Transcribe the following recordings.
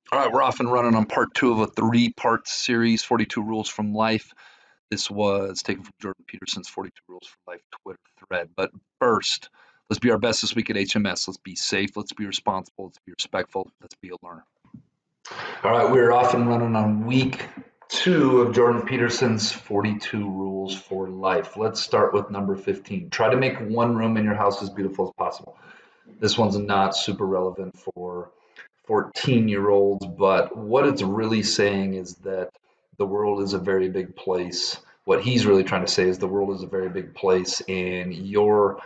All right, we're off and running on part two of a three-part series, 42 Rules from Life. This was taken from Jordan Peterson's 42 Rules from Life Twitter thread. But first, let's be our best this week at HMS. Let's be safe, let's be responsible, let's be respectful, let's be a learner. All right, we're off and running on week two of Jordan Peterson's 42 Rules for Life. Let's start with number 15. Try to make one room in your house as beautiful as possible. This one's not super relevant for 14-year-olds, but what it's really saying is that the world is a very big place. What he's really trying to say is the world is a very big place, and your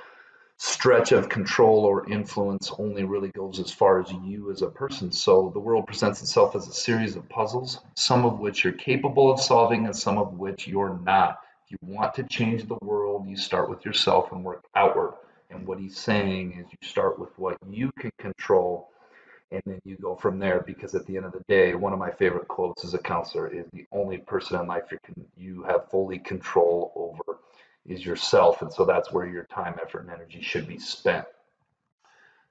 stretch of control or influence only really goes as far as you as a person. So the world presents itself as a series of puzzles, some of which you're capable of solving and some of which you're not. If you want to change the world, you start with yourself and work outward. And what he's saying is you start with what you can control and then you go from there, because at the end of the day, one of my favorite quotes as a counselor is the only person in life you have fully control over is yourself. And so that's where your time, effort, and energy should be spent.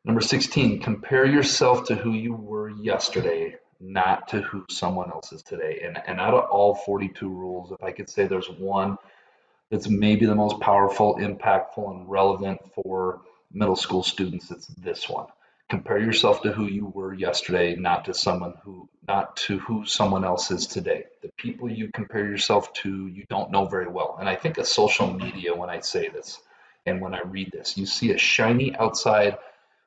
Number 16, compare yourself to who you were yesterday, not to who someone else is today. And out of all 42 rules, if I could say there's one that's maybe the most powerful, impactful, and relevant for middle school students, it's this one. Compare yourself to who you were yesterday, not to who someone else is today. The people you compare yourself to, you don't know very well. And I think of social media when I say this and when I read this. You see a shiny outside,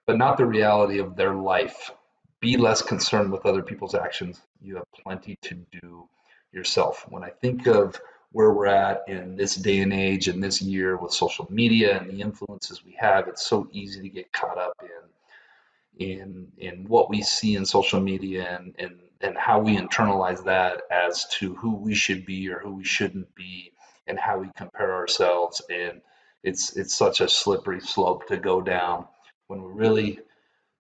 but not the reality of their life. Be less concerned with other people's actions. You have plenty to do yourself. When I think of where we're at in this day and age and this year with social media and the influences we have, it's so easy to get caught up in what we see in social media and how we internalize that as to who we should be or who we shouldn't be and how we compare ourselves. And it's such a slippery slope to go down when we really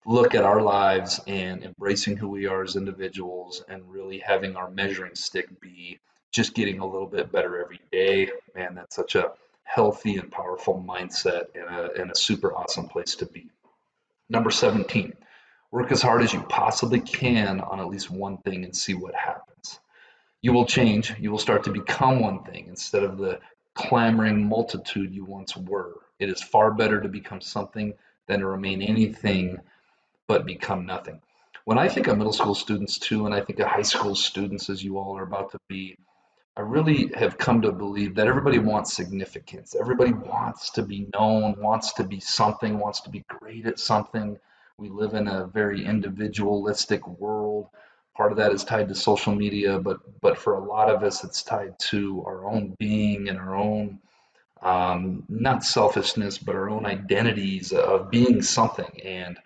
look at our lives and embracing who we are as individuals and really having our measuring stick be just getting a little bit better every day. Man, that's such a healthy and powerful mindset and a super awesome place to be. Number 17, work as hard as you possibly can on at least one thing and see what happens. You will change. You will start to become one thing instead of the clamoring multitude you once were. It is far better to become something than to remain anything but become nothing. When I think of middle school students too, and I think of high school students as you all are about to be, I really have come to believe that everybody wants significance. Everybody wants to be known, wants to be something, wants to be great at something. We live in a very individualistic world. Part of that is tied to social media, but for a lot of us, it's tied to our own being and our own not selfishness, but our own identities of being something. And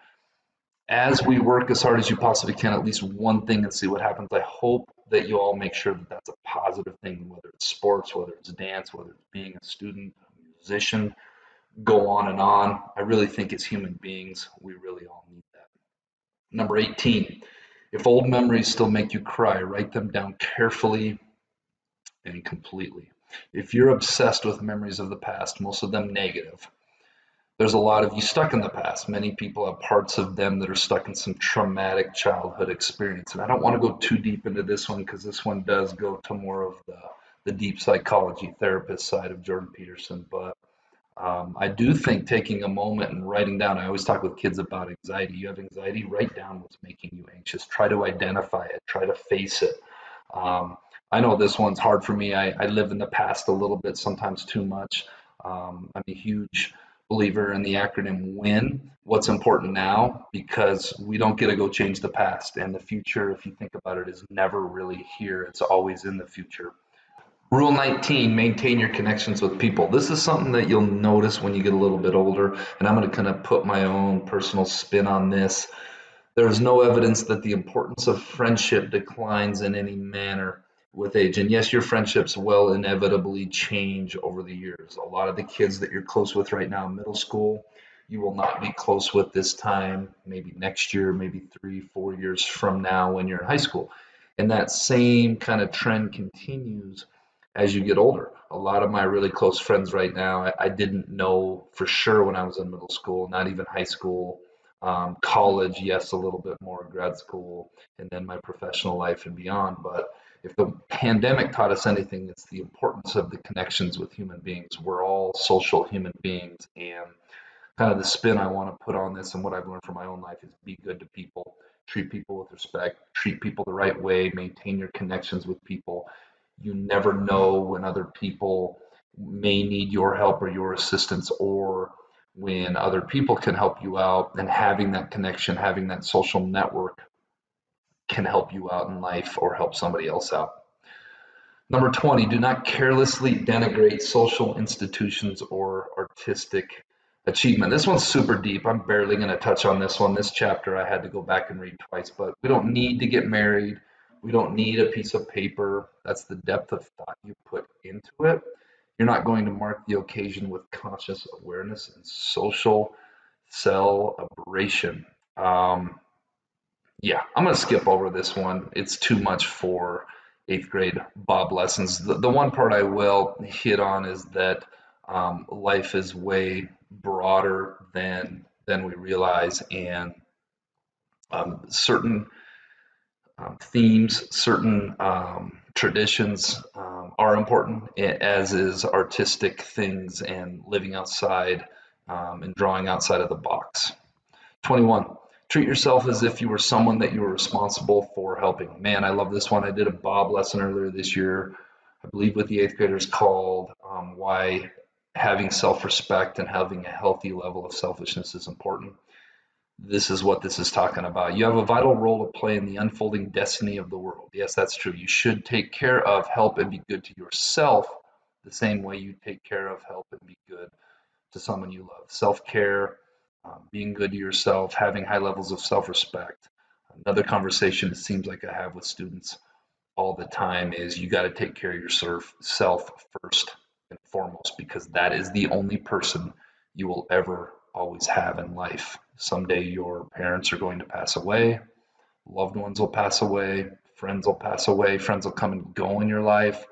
as we work as hard as you possibly can, at least one thing and see what happens. I hope that you all make sure that that's a positive thing, whether it's sports, whether it's dance, whether it's being a student, a musician, go on and on. I really think as human beings, we really all need that. Number 18, if old memories still make you cry, write them down carefully and completely. If you're obsessed with memories of the past, most of them negative, there's a lot of you stuck in the past. Many people have parts of them that are stuck in some traumatic childhood experience. And I don't want to go too deep into this one because this one does go to more of the deep psychology therapist side of Jordan Peterson. But I do think taking a moment and writing down, I always talk with kids about anxiety. You have anxiety, write down what's making you anxious. Try to identify it, try to face it. Um, I know this one's hard for me. I live in the past a little bit, sometimes too much. I'm a huge believer in the acronym WIN. What's important now? Because we don't get to go change the past. And the future, if you think about it, is never really here. It's always in the future. Rule 19, maintain your connections with people. This is something that you'll notice when you get a little bit older. And I'm going to kind of put my own personal spin on this. There is no evidence that the importance of friendship declines in any manner with age. And yes, your friendships will inevitably change over the years. A lot of the kids that you're close with right now in middle school, you will not be close with this time, maybe next year, maybe 3, 4 years from now when you're in high school. And that same kind of trend continues as you get older. A lot of my really close friends right now, I didn't know for sure when I was in middle school, not even high school, College, yes, a little bit more, grad school, and then my professional life and beyond. But if the pandemic taught us anything, it's the importance of the connections with human beings. We're all social human beings, and kind of the spin I want to put on this and what I've learned from my own life is be good to people, treat people with respect, treat people the right way, maintain your connections with people. You never know when other people may need your help or your assistance, or when other people can help you out, and having that connection, having that social network can help you out in life or help somebody else out. Number 20, do not carelessly denigrate social institutions or artistic achievement. This one's super deep. I'm barely going to touch on this one. This chapter I had to go back and read twice, but we don't need to get married. We don't need a piece of paper. That's the depth of thought you put into it. You're not going to mark the occasion with conscious awareness and social celebration. Yeah, I'm going to skip over this one. It's too much for eighth grade Bob lessons. The one part I will hit on is that life is way broader than we realize, and certain themes, certain traditions are important, as is artistic things and living outside and drawing outside of the box. 21. Treat yourself as if you were someone that you were responsible for helping. Man, I love this one. I did a Bob lesson earlier this year, I believe with the eighth graders, called Why Having Self-Respect and Having a Healthy Level of Selfishness is Important. This is what this is talking about. You have a vital role to play in the unfolding destiny of the world. Yes, that's true. You should take care of, help, and be good to yourself the same way you take care of, help, and be good to someone you love. Self-care, being good to yourself, having high levels of self-respect. Another conversation it seems like I have with students all the time is you got to take care of yourself first and foremost, because that is the only person you will ever always have in life. Someday your parents are going to pass away, loved ones will pass away, friends will pass away, friends will come and go in your life,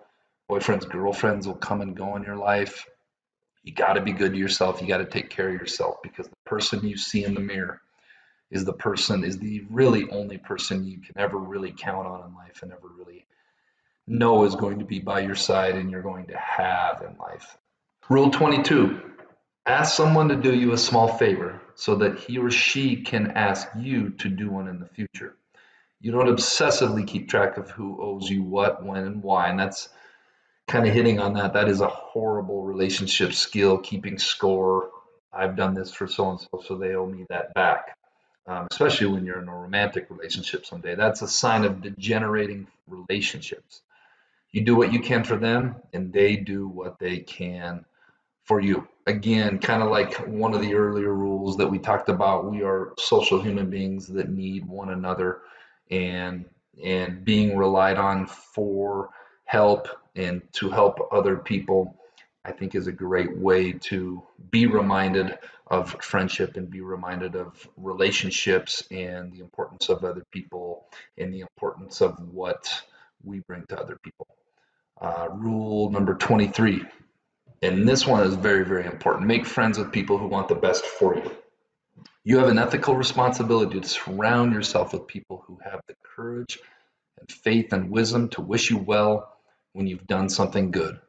boyfriends, girlfriends will come and go in your life. You got to be good to yourself. You got to take care of yourself, because the person you see in the mirror is the really only person you can ever really count on in life and ever really know is going to be by your side and you're going to have in life. Rule 22. Ask someone to do you a small favor so that he or she can ask you to do one in the future. You don't obsessively keep track of who owes you what, when, and why. And that's kind of hitting on that. That is a horrible relationship skill, keeping score. I've done this for so and so, so they owe me that back. Especially when you're in a romantic relationship someday. That's a sign of degenerating relationships. You do what you can for them, and they do what they can for you. Again, kind of like one of the earlier rules that we talked about, we are social human beings that need one another, and being relied on for help and to help other people, I think, is a great way to be reminded of friendship and be reminded of relationships and the importance of other people and the importance of what we bring to other people. Rule number 23, and this one is very, very important. Make friends with people who want the best for you. You have an ethical responsibility to surround yourself with people who have the courage and faith and wisdom to wish you well when you've done something good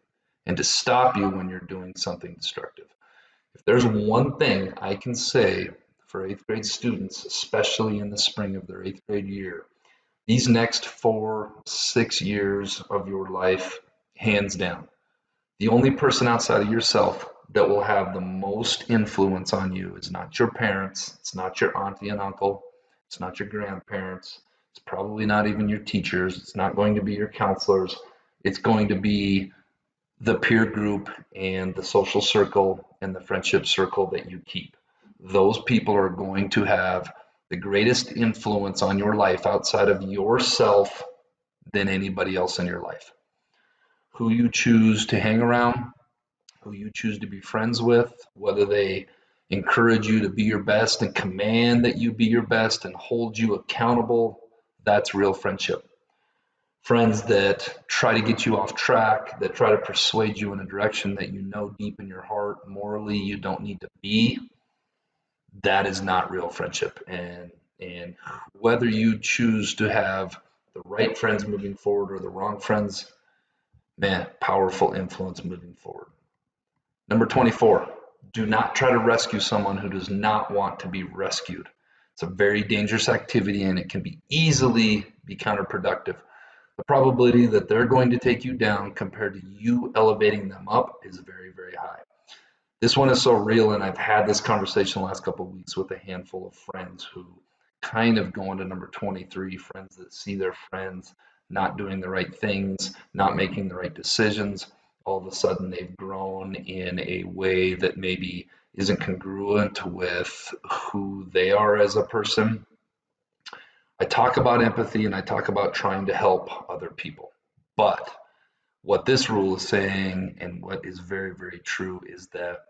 and to stop you when you're doing something destructive. If there's one thing I can say for eighth grade students, especially in the spring of their eighth grade year, these next 4, 6 years of your life, hands down, the only person outside of yourself that will have the most influence on you is not your parents, it's not your auntie and uncle, it's not your grandparents, it's probably not even your teachers, it's not going to be your counselors, it's going to be the peer group and the social circle and the friendship circle that you keep. Those people are going to have the greatest influence on your life outside of yourself than anybody else in your life. Who you choose to hang around, who you choose to be friends with, whether they encourage you to be your best and command that you be your best and hold you accountable, that's real friendship. Friends that try to get you off track, that try to persuade you in a direction that you know deep in your heart morally you don't need to be, that is not real friendship. And whether you choose to have the right friends moving forward or the wrong friends, man, powerful influence moving forward. Number 24, do not try to rescue someone who does not want to be rescued. It's a very dangerous activity and it can be easily be counterproductive. The probability that they're going to take you down compared to you elevating them up is very, very high. This one is so real, and I've had this conversation the last couple of weeks with a handful of friends who kind of go into number 23, friends that see their friends not doing the right things, not making the right decisions. All of a sudden, they've grown in a way that maybe isn't congruent with who they are as a person. I talk about empathy and I talk about trying to help other people. But what this rule is saying, and what is very, very true, is that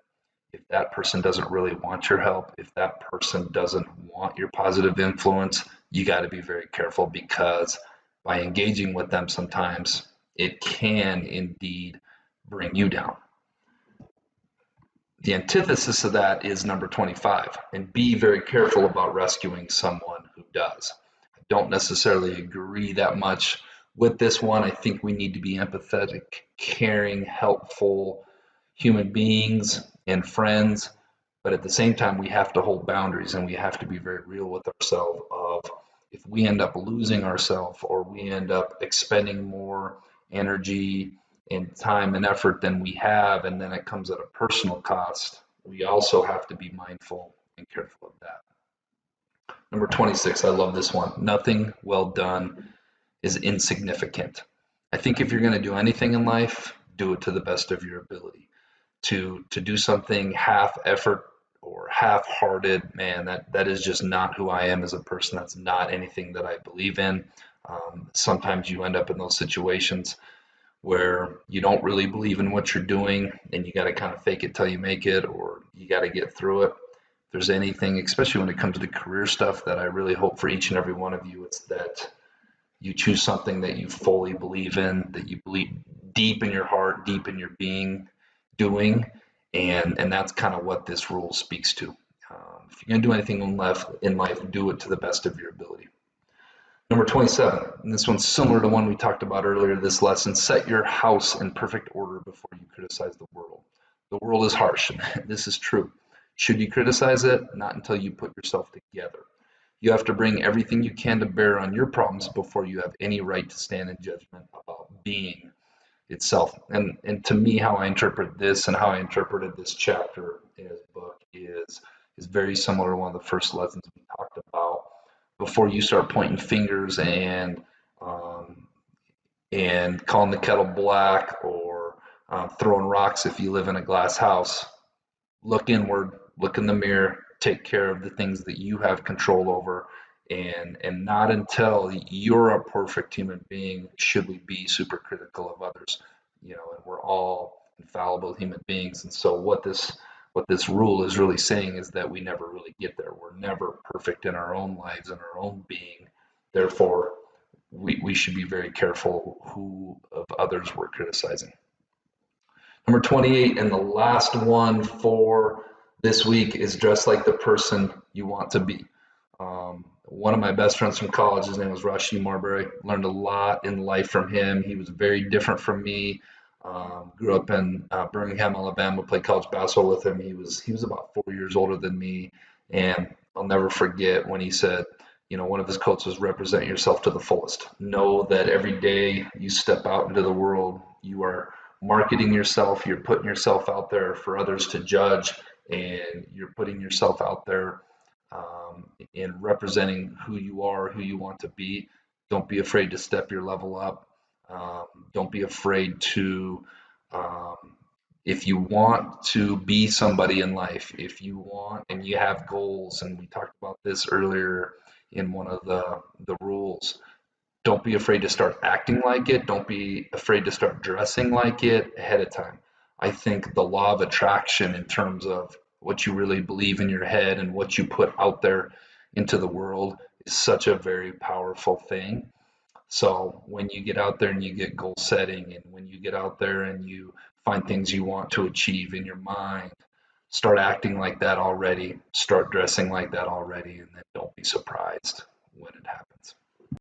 if that person doesn't really want your help, if that person doesn't want your positive influence, you got to be very careful, because by engaging with them sometimes it can indeed bring you down. The antithesis of that is number 25, and be very careful about rescuing someone who does. I don't necessarily agree that much with this one. I think we need to be empathetic, caring, helpful human beings and friends, but at the same time we have to hold boundaries and we have to be very real with ourselves of, if we end up losing ourselves or we end up expending more energy and time and effort than we have, and then it comes at a personal cost, we also have to be mindful and careful of that. Number 26, I love this one. Nothing well done is insignificant. I think if you're going to do anything in life, do it to the best of your ability. To do something half effort or half hearted, man, that is just not who I am as a person. That's not anything that I believe in. Sometimes you end up in those situations where you don't really believe in what you're doing and you got to kind of fake it till you make it, or you got to get through it. If there's anything, especially when it comes to career stuff, that I really hope for each and every one of you, it's that you choose something that you fully believe in, that you believe deep in your heart, deep in your being, doing, and that's kind of what this rule speaks to. If you're going to do anything in life, do it to the best of your ability. Number 27, and this one's similar to one we talked about earlier this lesson: set your house in perfect order before you criticize the world. The world is harsh, and this is true. Should you criticize it? Not until you put yourself together. You have to bring everything you can to bear on your problems before you have any right to stand in judgment about being itself. And to me, how I interpret this and how I interpreted this chapter in his book is very similar to one of the first lessons we talked about. Before you start pointing fingers um, and calling the kettle black, or throwing rocks if you live in a glass house, look inward, look in the mirror, take care of the things that you have control over, and not until you're a perfect human being should we be super critical of others. And we're all infallible human beings, and so what this rule is really saying is that we never really get there. We're never perfect in our own lives and our own being. Therefore, we should be very careful who of others we're criticizing. Number 28, and the last one for this week, is dress like the person you want to be. One of my best friends from college, his name was Rashi Marbury. Learned a lot in life from him. He was very different from me. Grew up in Birmingham, Alabama. Played college basketball with him. He was about 4 years older than me, and I'll never forget when he said, one of his quotes was, "Represent yourself to the fullest. Know that every day you step out into the world, you are marketing yourself. You're putting yourself out there for others to judge, and you're putting yourself out there in representing who you are, who you want to be. Don't be afraid to step your level up. Don't be afraid to, um, if you want to be somebody in life, if you want and you have goals, and we talked about this earlier in one of the rules, don't be afraid to start acting like it. Don't be afraid to start dressing like it ahead of time. I think the law of attraction, in terms of what you really believe in your head and what you put out there into the world, is such a very powerful thing. So when you get out there and you get goal setting, and when you get out there and you find things you want to achieve in your mind, start acting like that already, start dressing like that already, and then don't be surprised when it happens.